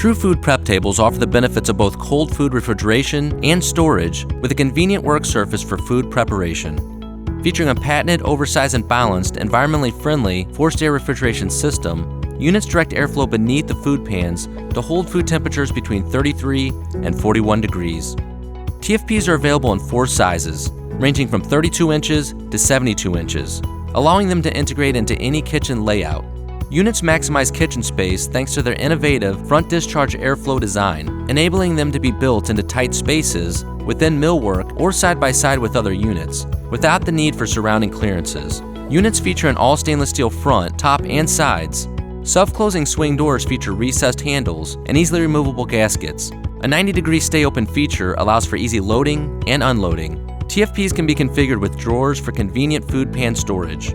True food prep tables offer the benefits of both cold food refrigeration and storage with a convenient work surface for food preparation. Featuring a patented, oversized, and balanced, environmentally friendly forced air refrigeration system, units direct airflow beneath the food pans to hold food temperatures between 33 and 41 degrees. TFPs are available in 4 sizes, ranging from 32 inches to 72 inches, allowing them to integrate into any kitchen layout. Units maximize kitchen space thanks to their innovative front-discharge airflow design, enabling them to be built into tight spaces within millwork or side-by-side with other units, without the need for surrounding clearances. Units feature an all-stainless steel front, top, and sides. Self-closing swing doors feature recessed handles and easily removable gaskets. A 90-degree stay-open feature allows for easy loading and unloading. TFPs can be configured with drawers for convenient food pan storage.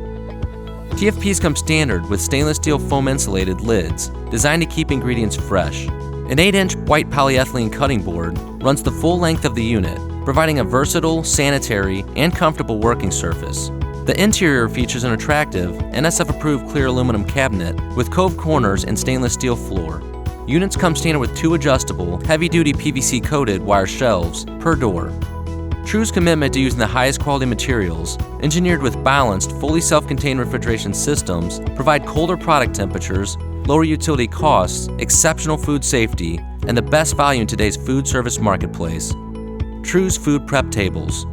TFPs come standard with stainless steel foam insulated lids designed to keep ingredients fresh. An 8-inch white polyethylene cutting board runs the full length of the unit, providing a versatile, sanitary, and comfortable working surface. The interior features an attractive, NSF-approved clear aluminum cabinet with cove corners and stainless steel floor. Units come standard with 2 adjustable, heavy-duty PVC-coated wire shelves per door. True's commitment to using the highest quality materials, engineered with balanced, fully self-contained refrigeration systems, provide colder product temperatures, lower utility costs, exceptional food safety, and the best value in today's food service marketplace. True's Food Prep Tables.